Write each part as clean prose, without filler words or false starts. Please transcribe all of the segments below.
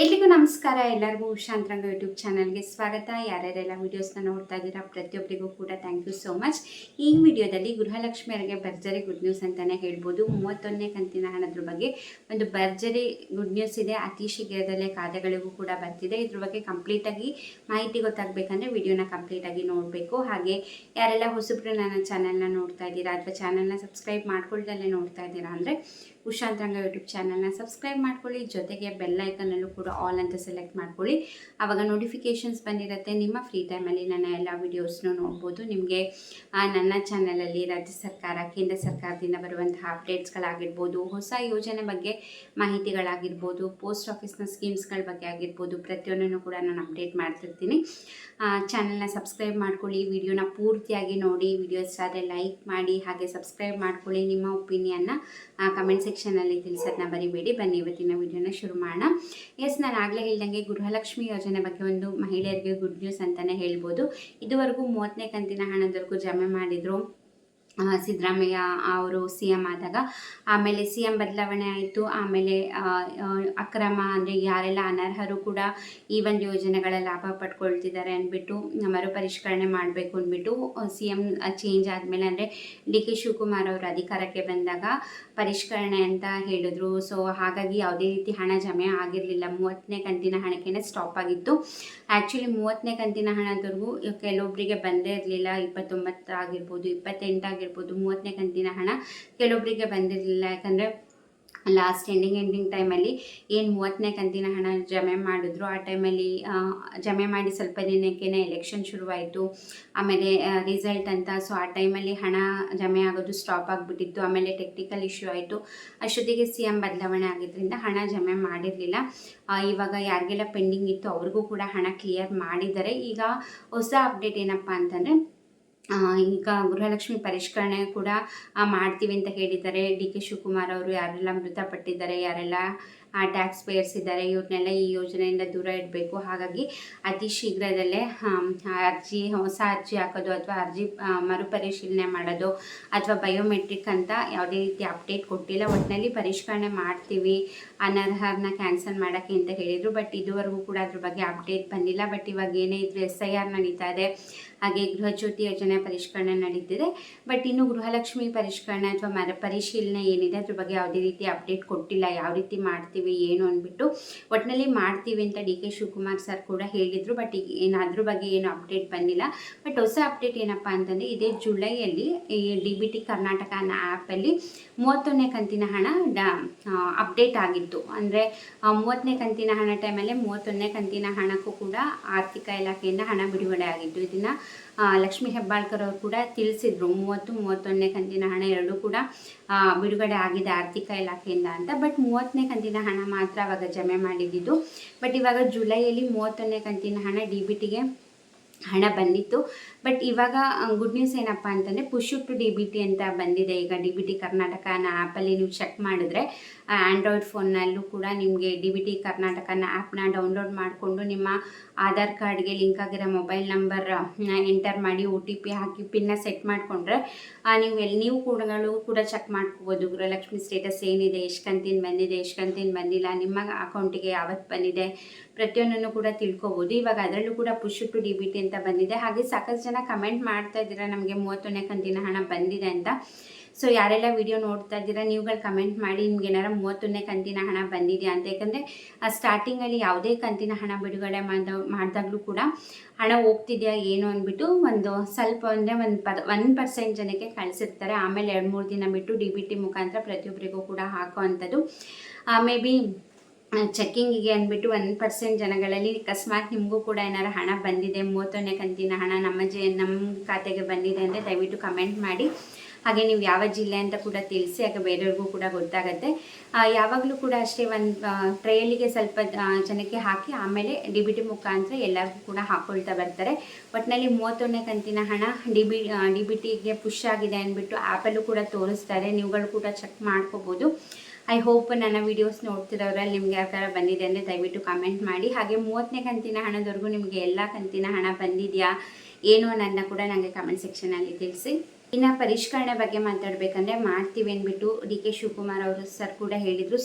ಎಲ್ರಿಗೂ ನಮಸ್ಕಾರ. ಎಲ್ಲರಿಗೂ ಉಷಾಂತರಂಗ ಯೂಟ್ಯೂಬ್ ಚಾನಲ್ಗೆ ಸ್ವಾಗತ. ಯಾರ್ಯಾರೆಲ್ಲ ವೀಡಿಯೋಸ್ನ ನೋಡ್ತಾ ಇದ್ದೀರಾ ಪ್ರತಿಯೊಬ್ಬರಿಗೂ ಕೂಡ ಥ್ಯಾಂಕ್ ಯು ಸೋ ಮಚ್. ಈ ವಿಡಿಯೋದಲ್ಲಿ ಗೃಹಲಕ್ಷ್ಮಿಯರಿಗೆ ಭರ್ಜರಿ ಗುಡ್ ನ್ಯೂಸ್ ಅಂತಲೇ ಹೇಳ್ಬೋದು. 31ನೇ ಕಂತಿನ ಹಣದ ಬಗ್ಗೆ ಒಂದು ಭರ್ಜರಿ ಗುಡ್ ನ್ಯೂಸ್ ಇದೆ. ಅತಿ ಶೀಘ್ರದಲ್ಲೇ ಖಾತೆಗಳಿಗೂ ಕೂಡ ಬರ್ತಿದೆ. ಇದ್ರ ಬಗ್ಗೆ ಕಂಪ್ಲೀಟಾಗಿ ಮಾಹಿತಿ ಗೊತ್ತಾಗಬೇಕಂದ್ರೆ ವಿಡಿಯೋನ ಕಂಪ್ಲೀಟಾಗಿ ನೋಡಬೇಕು. ಹಾಗೆ ಯಾರೆಲ್ಲ ಹೊಸಬ್ರು ನನ್ನ ಚಾನಲ್ನ ನೋಡ್ತಾ ಇದ್ದೀರಾ ಅಥವಾ ಚಾನಲ್ನ ಸಬ್ಸ್ಕ್ರೈಬ್ ಮಾಡ್ಕೊಳ್ದಲ್ಲೇ ನೋಡ್ತಾ ಇದ್ದೀರಾ ಅಂದರೆ ಉಷಾಂತರಂಗ ಯೂಟ್ಯೂಬ್ ಚಾನಲ್ನ ಸಬ್ಸ್ಕ್ರೈಬ್ ಮಾಡ್ಕೊಳ್ಳಿ. ಜೊತೆಗೆ ಬೆಲ್ ಐಕನಲ್ಲೂ ಕೂಡ ಆಲ್ ಅಂತ ಸೆಲೆಕ್ಟ್ ಮಾಡ್ಕೊಳ್ಳಿ. ಆವಾಗ ನೋಟಿಫಿಕೇಷನ್ಸ್ ಬಂದಿರುತ್ತೆ. ನಿಮ್ಮ ಫ್ರೀ ಟೈಮಲ್ಲಿ ನನ್ನ ಎಲ್ಲ ವೀಡಿಯೋಸ್ನೂ ನೋಡ್ಬೋದು. ನಿಮಗೆ ನನ್ನ ಚಾನಲಲ್ಲಿ ರಾಜ್ಯ ಸರ್ಕಾರ, ಕೇಂದ್ರ ಸರ್ಕಾರದಿಂದ ಬರುವಂತಹ ಅಪ್ಡೇಟ್ಸ್ಗಳಾಗಿರ್ಬೋದು, ಹೊಸ ಯೋಜನೆ ಬಗ್ಗೆ ಮಾಹಿತಿಗಳಾಗಿರ್ಬೋದು, ಪೋಸ್ಟ್ ಆಫೀಸ್ನ ಸ್ಕೀಮ್ಸ್ಗಳ ಬಗ್ಗೆ ಆಗಿರ್ಬೋದು, ಪ್ರತಿಯೊಂದನ್ನು ಕೂಡ ನಾನು ಅಪ್ಡೇಟ್ ಮಾಡ್ತಿರ್ತೀನಿ. ಚಾನಲ್ನ ಸಬ್ಸ್ಕ್ರೈಬ್ ಮಾಡ್ಕೊಳ್ಳಿ. ವಿಡಿಯೋನ ಪೂರ್ತಿಯಾಗಿ ನೋಡಿ. ವಿಡಿಯೋ ಇಷ್ಟ ಆದರೆ ಲೈಕ್ ಮಾಡಿ, ಹಾಗೆ ಸಬ್ಸ್ಕ್ರೈಬ್ ಮಾಡ್ಕೊಳ್ಳಿ. ನಿಮ್ಮ ಒಪಿನಿಯನ್ನ ಕಮೆಂಟ್ ಸೆಕ್ಷನಲ್ಲಿ ತಿಳಿಸೋದನ್ನ ಬರಿಬೇಡಿ. ಬನ್ನಿ ಇವತ್ತಿನ ವಿಡಿಯೋನ ಶುರು ಮಾಡೋಣ. ನಾನು ಆಗಲೇ ಹೇಳ್ದಂಗೆ ಗೃಹಲಕ್ಷ್ಮಿ ಯೋಜನೆ ಬಗ್ಗೆ ಒಂದು ಮಹಿಳೆಯರಿಗೆ ಗುಡ್ ನ್ಯೂಸ್ ಅಂತಲೇ ಹೇಳ್ಬೋದು. ಇದುವರೆಗೂ 30ನೇ ಕಂತಿನ ಹಣದವರೆಗೂ ಜಮೆ ಮಾಡಿದ್ರು ಸಿದ್ದರಾಮಯ್ಯ ಅವರು CM ಆದಾಗ. ಆಮೇಲೆ CM ಬದಲಾವಣೆ ಆಯಿತು. ಆಮೇಲೆ ಅಕ್ರಮ ಅಂದರೆ ಯಾರೆಲ್ಲ ಅನರ್ಹರು ಕೂಡ ಈ ಒಂದು ಯೋಜನೆಗಳ ಲಾಭ ಪಡ್ಕೊಳ್ತಿದ್ದಾರೆ ಅಂದ್ಬಿಟ್ಟು ಮರುಪರಿಷ್ಕರಣೆ ಮಾಡಬೇಕು ಅಂದ್ಬಿಟ್ಟು CM ಚೇಂಜ್ ಆದಮೇಲೆ ಅಂದರೆ DK ಶಿವಕುಮಾರ್ ಅವರು ಅಧಿಕಾರಕ್ಕೆ ಬಂದಾಗ ಪರಿಷ್ಕರಣೆ ಅಂತ ಹೇಳಿದ್ರು. ಸೊ ಹಾಗಾಗಿ ಯಾವುದೇ ರೀತಿ ಹಣ ಜಮೆ ಆಗಿರಲಿಲ್ಲ. 30ನೇ ಕಂತಿನ ಹಣಕ್ಕೆ ಸ್ಟಾಪ್ ಆಗಿತ್ತು. ಆ್ಯಕ್ಚುಲಿ 30ನೇ ಕಂತಿನ ಹಣದವರೆಗೂ ಕೆಲವೊಬ್ಬರಿಗೆ ಬಂದೇ ಇರಲಿಲ್ಲ. 29 ಆಗಿರ್ಬೋದು, 28 ಆಗಿರ್ಬೋದು, 30ನೇ ಕಂತಿನ ಹಣ ಕೆಲವೊಬ್ಬರಿಗೆ ಬಂದಿರಲಿಲ್ಲ. ಯಾಕಂದರೆ ಲಾಸ್ಟ್ ಎಂಡಿಂಗ್ ಟೈಮಲ್ಲಿ ಏನು 30ನೇ ಕಂತಿನ ಹಣ ಜಮೆ ಮಾಡಿದ್ರು, ಆ ಟೈಮಲ್ಲಿ ಜಮೆ ಮಾಡಿ ಸ್ವಲ್ಪ ದಿನಕ್ಕೇ ಎಲೆಕ್ಷನ್ ಶುರುವಾಯಿತು. ಆಮೇಲೆ ರಿಸಲ್ಟ್ ಅಂತ. ಸೊ ಆ ಟೈಮಲ್ಲಿ ಹಣ ಜಮೆ ಆಗೋದು ಸ್ಟಾಪ್ ಆಗಿಬಿಟ್ಟಿತ್ತು. ಆಮೇಲೆ ಟೆಕ್ನಿಕಲ್ ಇಶ್ಯೂ ಆಯಿತು. ಅಷ್ಟೊತ್ತಿಗೆ CM ಬದಲಾವಣೆ ಆಗಿದ್ದರಿಂದ ಹಣ ಜಮೆ ಮಾಡಿರಲಿಲ್ಲ. ಇವಾಗ ಯಾರಿಗೆಲ್ಲ ಪೆಂಡಿಂಗ್ ಇತ್ತು ಅವ್ರಿಗೂ ಕೂಡ ಹಣ ಕ್ಲಿಯರ್ ಮಾಡಿದ್ದಾರೆ. ಈಗ ಹೊಸ ಅಪ್ಡೇಟ್ ಏನಪ್ಪ ಅಂತಂದರೆ ಈಗ ಗೃಹಲಕ್ಷ್ಮಿ ಪರಿಷ್ಕರಣೆ ಕೂಡ ಮಾಡ್ತೀವಿ ಅಂತ ಹೇಳಿದ್ದಾರೆ. DK ಶಿವಕುಮಾರ್ ಅವರು ಯಾರೆಲ್ಲ ಮೃತಪಟ್ಟಿದ್ದಾರೆ, ಯಾರೆಲ್ಲ ಟ್ಯಾಕ್ಸ್ ಪೇಯರ್ಸ್ ಇದ್ದಾರೆ, ಇವ್ರನ್ನೆಲ್ಲ ಈ ಯೋಜನೆಯಿಂದ ದೂರ ಇಡಬೇಕು. ಹಾಗಾಗಿ ಅತಿ ಶೀಘ್ರದಲ್ಲೇ ಹೊಸ ಅರ್ಜಿ ಹಾಕೋದು ಅಥವಾ ಅರ್ಜಿ ಮರುಪರಿಶೀಲನೆ ಮಾಡೋದು ಅಥವಾ ಬಯೋಮೆಟ್ರಿಕ್ ಅಂತ ಯಾವುದೇ ರೀತಿ ಅಪ್ಡೇಟ್ ಕೊಟ್ಟಿಲ್ಲ. ಒಟ್ಟಿನಲ್ಲಿ ಪರಿಷ್ಕರಣೆ ಮಾಡ್ತೀವಿ, ಅನರ್ಹರನ್ನ ಕ್ಯಾನ್ಸಲ್ ಮಾಡೋಕ್ಕೆ ಅಂತ ಹೇಳಿದರು. ಬಟ್ ಇದುವರೆಗೂ ಕೂಡ ಅದ್ರ ಬಗ್ಗೆ ಅಪ್ಡೇಟ್ ಬಂದಿಲ್ಲ. ಬಟ್ ಇವಾಗ ಏನೇ ಇದ್ರೂ SIR ನಡೀತಾ ಇದೆ. ಹಾಗೆ ಗೃಹಜ್ಯೋತಿ ಯೋಜನೆ ಪರಿಷ್ಕರಣೆ ನಡೀತಿದೆ. ಬಟ್ ಇನ್ನು ಗೃಹಲಕ್ಷ್ಮಿ ಪರಿಷ್ಕರಣೆ ಅಥವಾ ಮರುಪರಿಶೀಲನೆ ಏನಿದೆ ಅದ್ರ ಬಗ್ಗೆ ಯಾವುದೇ ರೀತಿ ಅಪ್ಡೇಟ್ ಕೊಟ್ಟಿಲ್ಲ. ಯಾವ ರೀತಿ ಮಾಡ್ತೀವಿ ಏನು ಅಂದ್ಬಿಟ್ಟು ಒಟ್ಟಿನಲ್ಲಿ ಮಾಡ್ತೀವಿ ಅಂತ DK ಶಿವಕುಮಾರ್ ಸರ್ ಕೂಡ ಹೇಳಿದರು. ಬಟ್ ಈಗ ಅದ್ರ ಬಗ್ಗೆ ಏನು ಅಪ್ಡೇಟ್ ಬಂದಿಲ್ಲ. ಬಟ್ ಹೊಸ ಅಪ್ಡೇಟ್ ಏನಪ್ಪ ಅಂತಂದರೆ ಇದೇ ಜುಲೈಯಲ್ಲಿ ಈ DBT ಕರ್ನಾಟಕ ಅನ್ನೋ ಆ್ಯಪಲ್ಲಿ 31ನೇ ಕಂತಿನ ಹಣ ಅಪ್ಡೇಟ್ ಆಗಿತ್ತು. ಅಂದರೆ 30ನೇ ಕಂತಿನ ಹಣ ಟೈಮಲ್ಲೇ 31ನೇ ಕಂತಿನ ಹಣಕ್ಕೂ ಕೂಡ ಆರ್ಥಿಕ ಇಲಾಖೆಯಿಂದ ಹಣ ಬಿಡುಗಡೆ ಆಗಿತ್ತು. ಇದನ್ನು ಲಕ್ಷ್ಮೀ ಹೆಬ್ಬಾಳ್ಕರ್ ಅವರು ಕೂಡ ತಿಳಿಸಿದ್ರು. 31ನೇ ಕಂತಿನ ಹಣ ಎರಡೂ ಕೂಡ ಬಿಡುಗಡೆ ಆಗಿದೆ ಆರ್ಥಿಕ ಇಲಾಖೆಯಿಂದ ಅಂತ. ಬಟ್ 30ನೇ ಕಂತಿನ ಹಣ ಮಾತ್ರ ಅವಾಗ ಜಮೆ ಮಾಡಿದ್ದು. ಬಟ್ ಇವಾಗ ಜುಲೈಯಲ್ಲಿ 31ನೇ ಕಂತಿನ ಹಣ DBTಗೆ ಹಣ ಬಂದಿತ್ತು. ಬಟ್ ಇವಾಗ ಗುಡ್ ನ್ಯೂಸ್ ಏನಪ್ಪ ಅಂತಂದರೆ ಪುಷ್ ಟು DBT ಅಂತ ಬಂದಿದೆ. ಈಗ DBT ಕರ್ನಾಟಕ ಅನ್ನೋ ಆ್ಯಪಲ್ಲಿ ನೀವು ಚೆಕ್ ಮಾಡಿದ್ರೆ ಆ್ಯಂಡ್ರಾಯ್ಡ್ ಫೋನ್ನಲ್ಲೂ ಕೂಡ ನಿಮಗೆ DBT ಕರ್ನಾಟಕ ಅನ್ನೋ ಆ್ಯಪ್ನ ಡೌನ್ಲೋಡ್ ಮಾಡಿಕೊಂಡು ನಿಮ್ಮ ಆಧಾರ್ ಕಾರ್ಡ್ಗೆ ಲಿಂಕ್ ಆಗಿರೋ ಮೊಬೈಲ್ ನಂಬರ್ ಎಂಟರ್ ಮಾಡಿ OTP ಹಾಕಿ ಪಿನ್ನ ಸೆಟ್ ಮಾಡಿಕೊಂಡ್ರೆ ನೀವು ಕೂಡ ಚೆಕ್ ಮಾಡ್ಕೋಬೋದು. ಗೃಹಲಕ್ಷ್ಮಿ ಸ್ಟೇಟಸ್ ಏನಿದೆ, ಎಷ್ಟು ಕಂತಿನ ಬಂದಿದೆ, ಎಷ್ಟು ಕಂತಿನ ಬಂದಿಲ್ಲ, ನಿಮ್ಮ ಅಕೌಂಟಿಗೆ ಯಾವತ್ತು ಬಂದಿದೆ, ಪ್ರತಿಯೊಂದನ್ನು ಕೂಡ ತಿಳ್ಕೊಬೋದು. ಇವಾಗ ಅದರಲ್ಲೂ ಕೂಡ ಪುಷ್ ಟು DBT ಅಂತ ಬಂದಿದೆ. ಹಾಗೆ ಸಾಕಷ್ಟು ಜನ ಕಮೆಂಟ್ ಮಾಡ್ತಾ ಇದ್ದೀರಾ ನಮಗೆ 31ನೇ ಕಂತಿನ ಹಣ ಬಂದಿದೆ ಅಂತ. ಸೊ ಯಾರೆಲ್ಲ ವಿಡಿಯೋ ನೋಡ್ತಾ ಇದ್ದೀರಾ ನೀವುಗಳು ಕಮೆಂಟ್ ಮಾಡಿ ನಿಮ್ಗೆ ಏನಾರ 31ನೇ ಕಂತಿನ ಹಣ ಬಂದಿದೆಯಾ ಅಂತ. ಯಾಕಂದರೆ ಸ್ಟಾರ್ಟಿಂಗಲ್ಲಿ ಯಾವುದೇ ಕಂತಿನ ಹಣ ಬಿಡುಗಡೆ ಮಾಡಿದಾಗಲೂ ಕೂಡ ಹಣ ಹೋಗ್ತಿದೆಯಾ ಏನು ಅಂದ್ಬಿಟ್ಟು ಒಂದು ಸ್ವಲ್ಪ ಅಂದರೆ 1% ಜನಕ್ಕೆ ಕಳಿಸಿರ್ತಾರೆ. ಆಮೇಲೆ 2-3 ದಿನ ಬಿಟ್ಟು DBT ಮುಖಾಂತರ ಪ್ರತಿಯೊಬ್ಬರಿಗೂ ಕೂಡ ಹಾಕೋ ಅಂಥದ್ದು. ಮೇ ಬಿ ಚೆಕ್ಕಿಂಗಿಗೆ ಅಂದ್ಬಿಟ್ಟು 1% ಜನಗಳಲ್ಲಿ ಅಕಸ್ಮಾತ್ ನಿಮಗೂ ಕೂಡ ಏನಾರ ಹಣ ಬಂದಿದೆ, 31ನೇ ಕಂತಿನ ಹಣ ನಮ್ಮ ಖಾತೆಗೆ ಬಂದಿದೆ ಅಂದರೆ ದಯವಿಟ್ಟು ಕಮೆಂಟ್ ಮಾಡಿ. ಹಾಗೆ ನೀವು ಯಾವ ಜಿಲ್ಲೆ ಅಂತ ಕೂಡ ತಿಳಿಸಿ, ಆಗ ಬೇರೆಯವ್ರಿಗೂ ಕೂಡ ಗೊತ್ತಾಗುತ್ತೆ. ಯಾವಾಗಲೂ ಕೂಡ ಅಷ್ಟೇ ಒಂದು ಟ್ರಯಲಿಗೆ ಸ್ವಲ್ಪ ಜನಕ್ಕೆ ಹಾಕಿ ಆಮೇಲೆ DBT ಮುಖಾಂತರ ಎಲ್ಲರಿಗೂ ಕೂಡ ಹಾಕ್ಕೊಳ್ತಾ ಬರ್ತಾರೆ. ಒಟ್ಟಿನಲ್ಲಿ 31ನೇ ಕಂತಿನ ಹಣ DBTಗೆ ಪುಷ್ ಆಗಿದೆ ಅಂದ್ಬಿಟ್ಟು ಆ್ಯಪಲ್ಲೂ ಕೂಡ ತೋರಿಸ್ತಾರೆ. ನೀವುಗಳು ಕೂಡ ಚೆಕ್ ಮಾಡ್ಕೋಬೋದು. ಐ ಹೋಪ್ ನನ್ನ ವೀಡಿಯೋಸ್ ನೋಡ್ತಿರೋರಲ್ಲಿ ನಿಮ್ಗೆ ಯಾವ ಥರ ಬಂದಿದೆ ಅಂದರೆ ದಯವಿಟ್ಟು ಕಮೆಂಟ್ ಮಾಡಿ. ಹಾಗೆ 30ನೇ ಕಂತಿನ ಹಣದವರೆಗೂ ನಿಮಗೆ ಎಲ್ಲ ಕಂತಿನ ಹಣ ಬಂದಿದೆಯಾ ಏನು ಅನ್ನೋದನ್ನ ಕೂಡ ನನಗೆ ಕಮೆಂಟ್ ಸೆಕ್ಷನಲ್ಲಿ ತಿಳಿಸಿ. ಇನ್ನು ಪರಿಷ್ಕರಣೆ ಬಗ್ಗೆ ಮಾತಾಡಬೇಕಂದ್ರೆ ಮಾಡ್ತೀವಿ ಅಂದ್ಬಿಟ್ಟು ಡಿ ಕೆ ಶಿವಕುಮಾರ್ ಅವರು ಸರ್ ಕೂಡ ಹೇಳಿದರು.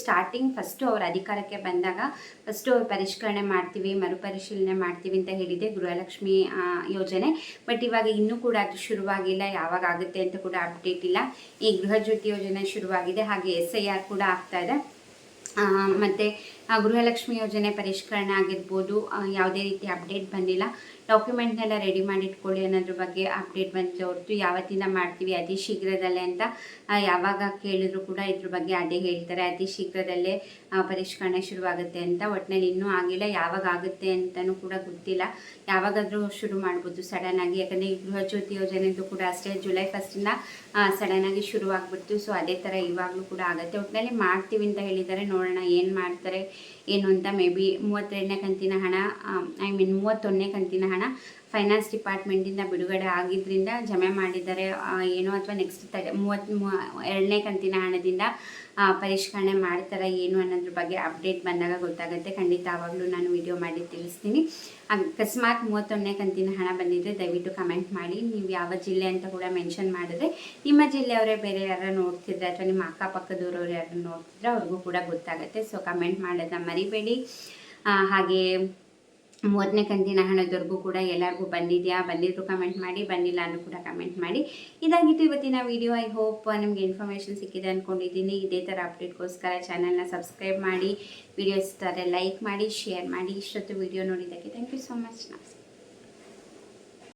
ಫಸ್ಟು ಅವ್ರ ಅಧಿಕಾರಕ್ಕೆ ಬಂದಾಗ ಅವ್ರು ಪರಿಷ್ಕರಣೆ ಮಾಡ್ತೀವಿ, ಮರುಪರಿಶೀಲನೆ ಮಾಡ್ತೀವಿ ಅಂತ ಹೇಳಿದೆ ಗೃಹಲಕ್ಷ್ಮಿ ಯೋಜನೆ. ಬಟ್ ಇವಾಗ ಇನ್ನೂ ಕೂಡ ಅದು ಶುರುವಾಗಿಲ್ಲ, ಯಾವಾಗ ಆಗುತ್ತೆ ಅಂತ ಕೂಡ ಅಪ್ಡೇಟ್ ಇಲ್ಲ. ಈ ಗೃಹ ಜ್ಯೋತಿ ಯೋಜನೆ ಶುರುವಾಗಿದೆ, ಹಾಗೆ SIR ಕೂಡ ಆಗ್ತಾ ಇದೆ. ಮತ್ತು ಗೃಹಲಕ್ಷ್ಮಿ ಯೋಜನೆ ಪರಿಷ್ಕರಣೆ ಆಗಿರ್ಬೋದು, ಯಾವುದೇ ರೀತಿ ಅಪ್ಡೇಟ್ ಬಂದಿಲ್ಲ. ಡಾಕ್ಯುಮೆಂಟ್ನೆಲ್ಲ ರೆಡಿ ಮಾಡಿ ಇಟ್ಕೊಳ್ಳಿ ಅನ್ನೋದ್ರ ಬಗ್ಗೆ ಅಪ್ಡೇಟ್ ಬಂದಿದೆ ಹೊರತು ಯಾವತ್ತಿಂದ ಮಾಡ್ತೀವಿ ಅತಿ ಶೀಘ್ರದಲ್ಲೇ ಅಂತ ಯಾವಾಗ ಕೇಳಿದ್ರು ಕೂಡ ಇದ್ರ ಬಗ್ಗೆ ಅದೇ ಹೇಳ್ತಾರೆ, ಅತಿ ಶೀಘ್ರದಲ್ಲೇ ಪರಿಷ್ಕರಣೆ ಶುರುವಾಗುತ್ತೆ ಅಂತ. ಒಟ್ಟಿನಲ್ಲಿ ಇನ್ನೂ ಆಗಿಲ್ಲ, ಯಾವಾಗ ಆಗುತ್ತೆ ಅಂತಲೂ ಕೂಡ ಗೊತ್ತಿಲ್ಲ. ಯಾವಾಗಾದರೂ ಶುರು ಮಾಡ್ಬೋದು ಸಡನ್ನಾಗಿ, ಯಾಕಂದರೆ ಈ ಗೃಹ ಜ್ಯೋತಿ ಯೋಜನೆದು ಕೂಡ ಅಷ್ಟೇ ಜುಲೈ 1 ಸಡನ್ನಾಗಿ ಶುರುವಾಗ್ಬಿಡ್ತು. ಸೊ ಅದೇ ಥರ ಇವಾಗಲೂ ಕೂಡ ಆಗುತ್ತೆ. ಒಟ್ಟಿನಲ್ಲಿ ಮಾಡ್ತೀವಿ ಅಂತ ಹೇಳಿದ್ದಾರೆ, ನೋಡೋಣ ಏನು ಮಾಡ್ತಾರೆ ಏನು ಅಂತ. ಮೇ ಬಿ 32ನೇ ಕಂತಿನ ಹಣ 31ನೇ ಕಂತಿನ ಹಣ ಫೈನಾನ್ಸ್ ಡಿಪಾರ್ಟ್ಮೆಂಟಿಂದ ಬಿಡುಗಡೆ ಆಗಿದ್ದರಿಂದ ಜಮೆ ಮಾಡಿದ್ದಾರೆ ಏನೋ, ಅಥವಾ ನೆಕ್ಸ್ಟ್ 32ನೇ ಕಂತಿನ ಹಣದಿಂದ ಪರಿಷ್ಕರಣೆ ಮಾಡ್ತಾರೆ ಏನು ಅನ್ನೋದ್ರ ಬಗ್ಗೆ ಅಪ್ಡೇಟ್ ಬಂದಾಗ ಗೊತ್ತಾಗುತ್ತೆ. ಖಂಡಿತ ಆವಾಗಲೂ ನಾನು ವಿಡಿಯೋ ಮಾಡಿ ತಿಳಿಸ್ತೀನಿ. ಅಕಸ್ಮಾತ್ 31ನೇ ಕಂತಿನ ಹಣ ಬಂದಿದ್ದರೆ ದಯವಿಟ್ಟು ಕಮೆಂಟ್ ಮಾಡಿ, ನೀವು ಯಾವ ಜಿಲ್ಲೆ ಅಂತ ಕೂಡ ಮೆನ್ಷನ್ ಮಾಡಿದ್ರೆ ನಿಮ್ಮ ಜಿಲ್ಲೆಯವರೇ ಬೇರೆ ಯಾರು ನೋಡ್ತಿದ್ರೆ ಅಥವಾ ನಿಮ್ಮ ಅಕ್ಕಪಕ್ಕದವ್ರವ್ರು ಯಾರು ನೋಡ್ತಿದ್ರೆ ಅವ್ರಿಗೂ ಕೂಡ ಗೊತ್ತಾಗುತ್ತೆ. ಸೊ ಕಮೆಂಟ್ ಮಾಡೋದನ್ನ ಮರಿಬೇಡಿ. ಹಾಗೆ 30ನೇ ಕಂತಿನ ಹಣದವರೆಗೂ ಕೂಡ ಎಲ್ಲರಿಗೂ ಬಂದಿದ್ರು ಕಮೆಂಟ್ ಮಾಡಿ, ಬಂದಿಲ್ಲ ಅಂದರೂ ಕೂಡ ಕಮೆಂಟ್ ಮಾಡಿ. ಇದಾಗಿತ್ತು ಇವತ್ತಿನ ವಿಡಿಯೋ. ಐ ಹೋಪ್ ನಿಮಗೆ ಇನ್ಫಾರ್ಮೇಷನ್ ಸಿಕ್ಕಿದೆ ಅಂದ್ಕೊಂಡಿದ್ದೀನಿ. ಇದೇ ಥರ ಅಪ್ಡೇಟ್ಗೋಸ್ಕರ ಚಾನಲ್ನ ಸಬ್ಸ್ಕ್ರೈಬ್ ಮಾಡಿ, ವಿಡಿಯೋ ಇಷ್ಟ ಆದರೆ ಲೈಕ್ ಮಾಡಿ, ಶೇರ್ ಮಾಡಿ. ಇಷ್ಟೊತ್ತು ವಿಡಿಯೋ ನೋಡಿದ್ದಕ್ಕೆ ಥ್ಯಾಂಕ್ ಯು ಸೋ ಮಚ್. ನಮಸ್ಕಾರ.